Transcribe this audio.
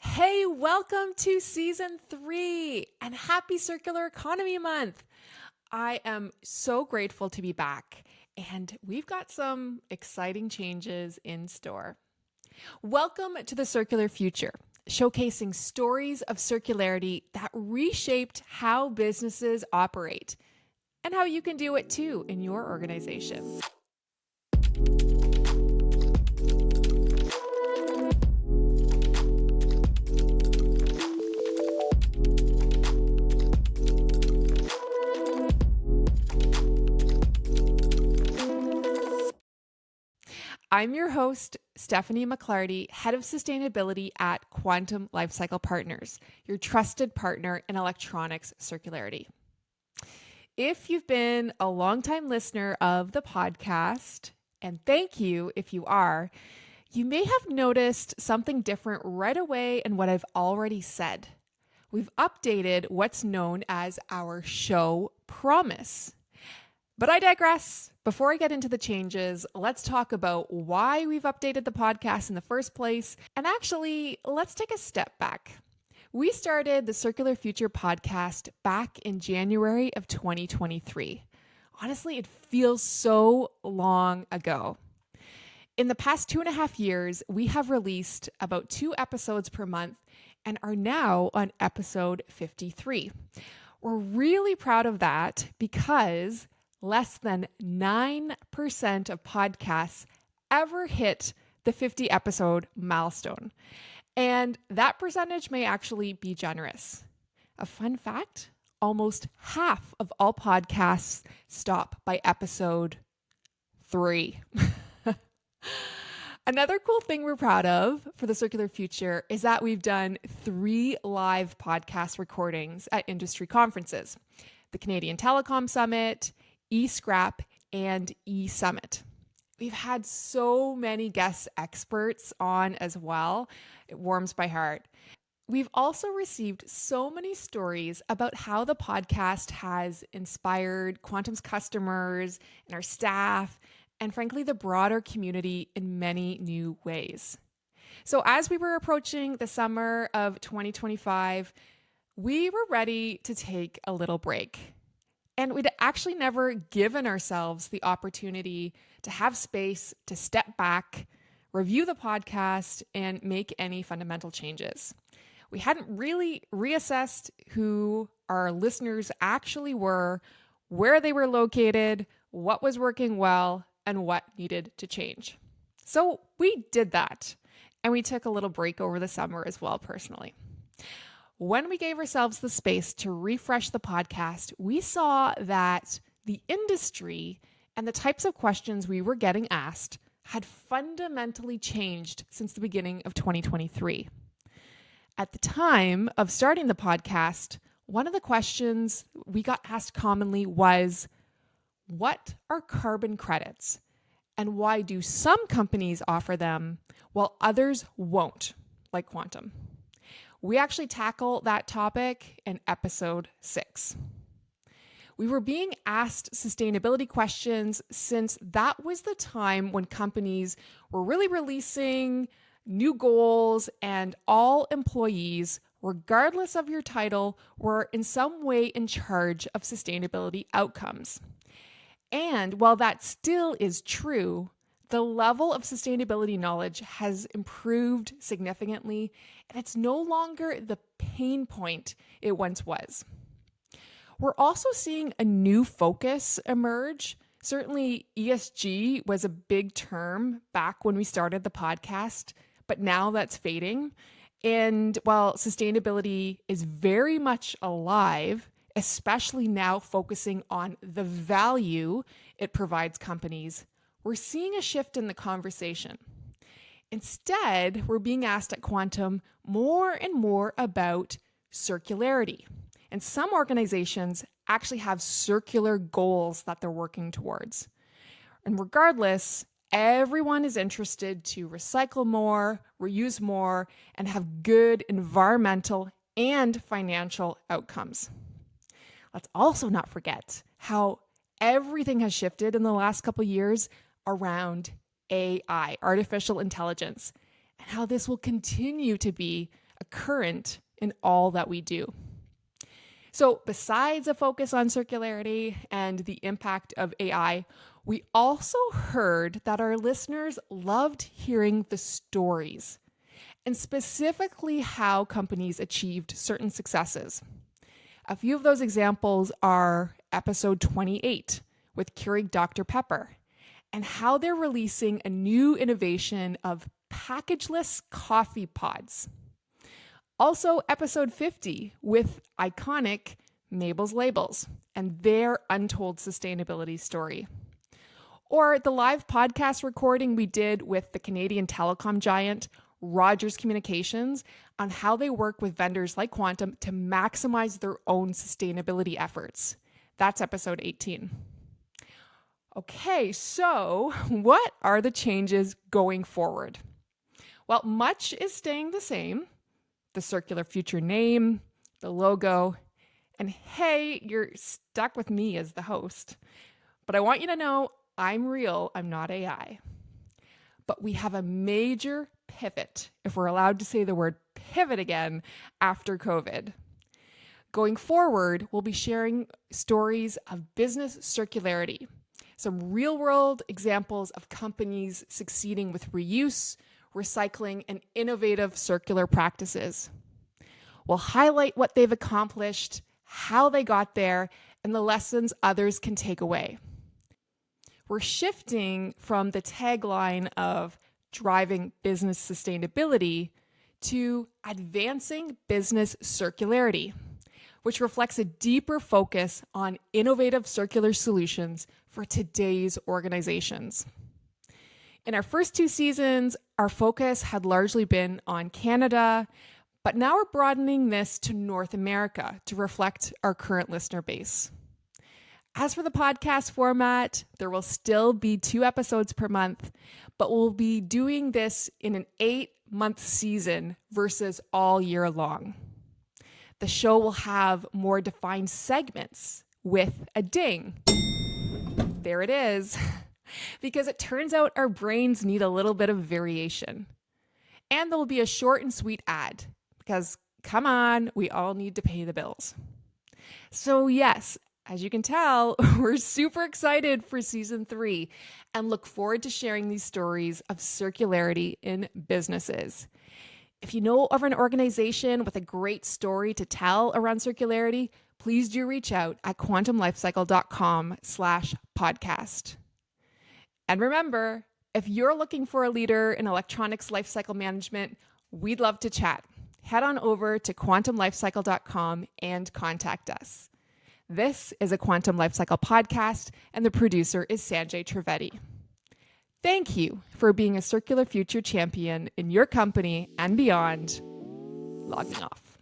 Hey, welcome to season 3 and happy Circular Economy Month. I am so grateful to be back, and we've got some exciting changes in store. Welcome to the Circular Future, showcasing stories of circularity that reshaped how businesses operate and how you can do it too in your organization. I'm your host, Stephanie McClarty, Head of Sustainability at Quantum Lifecycle Partners, your trusted partner in electronics circularity. If you've been a longtime listener of the podcast, and thank you if you are, you may have noticed something different right away in what I've already said. We've updated what's known as our show promise. But I digress. Before I get into the changes, let's talk about why we've updated the podcast in the first place. And actually, let's take a step back. We started the Circular Future podcast back in January of 2023. Honestly, it feels so long ago. In the past 2.5 years, we have released about 2 episodes per month and are now on episode 53. We're really proud of that because less than 9% of podcasts ever hit the 50 episode milestone. And that percentage may actually be generous. A fun fact, almost half of all podcasts stop by episode 3. Another cool thing we're proud of for the Circular Future is that we've done 3 live podcast recordings at industry conferences, the Canadian Telecom Summit, eScrap, and eSummit. We've had so many guest experts on as well. It warms my heart. We've also received so many stories about how the podcast has inspired Quantum's customers and our staff, and frankly, the broader community in many new ways. So as we were approaching the summer of 2025, we were ready to take a little break. And we'd actually never given ourselves the opportunity to have space to step back, review the podcast, and make any fundamental changes. We hadn't really reassessed who our listeners actually were, where they were located, what was working well, and what needed to change. So we did that, and we took a little break over the summer as well, personally. When we gave ourselves the space to refresh the podcast, we saw that the industry and the types of questions we were getting asked had fundamentally changed since the beginning of 2023. At the time of starting the podcast, one of the questions we got asked commonly was, what are carbon credits? And why do some companies offer them while others won't, like Quantum? We actually tackle that topic in episode 6. We were being asked sustainability questions since that was the time when companies were really releasing new goals, and all employees, regardless of your title, were in some way in charge of sustainability outcomes. And while that still is true, the level of sustainability knowledge has improved significantly, and it's no longer the pain point it once was. We're also seeing a new focus emerge. Certainly, ESG was a big term back when we started the podcast, but now that's fading. And while sustainability is very much alive, especially now focusing on the value it provides companies, we're seeing a shift in the conversation. Instead, we're being asked at Quantum more and more about circularity. And some organizations actually have circular goals that they're working towards. And regardless, everyone is interested to recycle more, reuse more, and have good environmental and financial outcomes. Let's also not forget how everything has shifted in the last couple of years around AI, artificial intelligence, and how this will continue to be a current in all that we do. So besides a focus on circularity and the impact of AI, we also heard that our listeners loved hearing the stories, and specifically how companies achieved certain successes. A few of those examples are episode 28 with Keurig Dr. Pepper, and how they're releasing a new innovation of packageless coffee pods. Also, episode 50 with iconic Mabel's Labels and their untold sustainability story. Or the live podcast recording we did with the Canadian telecom giant Rogers Communications on how they work with vendors like Quantum to maximize their own sustainability efforts. That's episode 18. Okay, so what are the changes going forward? Well, much is staying the same. The Circular Future name, the logo, and hey, you're stuck with me as the host. But I want you to know I'm real, I'm not AI. But we have a major pivot, if we're allowed to say the word pivot again, after COVID. Going forward, we'll be sharing stories of business circularity, some real-world examples of companies succeeding with reuse, recycling, and innovative circular practices. We'll highlight what they've accomplished, how they got there, and the lessons others can take away. We're shifting from the tagline of driving business sustainability to advancing business circularity, which reflects a deeper focus on innovative circular solutions for today's organizations. In our first 2 seasons, our focus had largely been on Canada, but now we're broadening this to North America to reflect our current listener base. As for the podcast format, there will still be 2 episodes per month, but we'll be doing this in an 8-month season versus all year long. The show will have more defined segments with a ding. There it is. Because it turns out our brains need a little bit of variation. And there will be a short and sweet ad, because come on, we all need to pay the bills. So yes, as you can tell, we're super excited for season 3 and look forward to sharing these stories of circularity in businesses. If you know of an organization with a great story to tell around circularity, please do reach out at quantumlifecycle.com/podcast. And remember, if you're looking for a leader in electronics lifecycle management, we'd love to chat. Head on over to quantumlifecycle.com and contact us. This is a Quantum Lifecycle podcast, and the producer is Sanjay Trivedi. Thank you for being a Circular Future champion in your company and beyond. Logging off.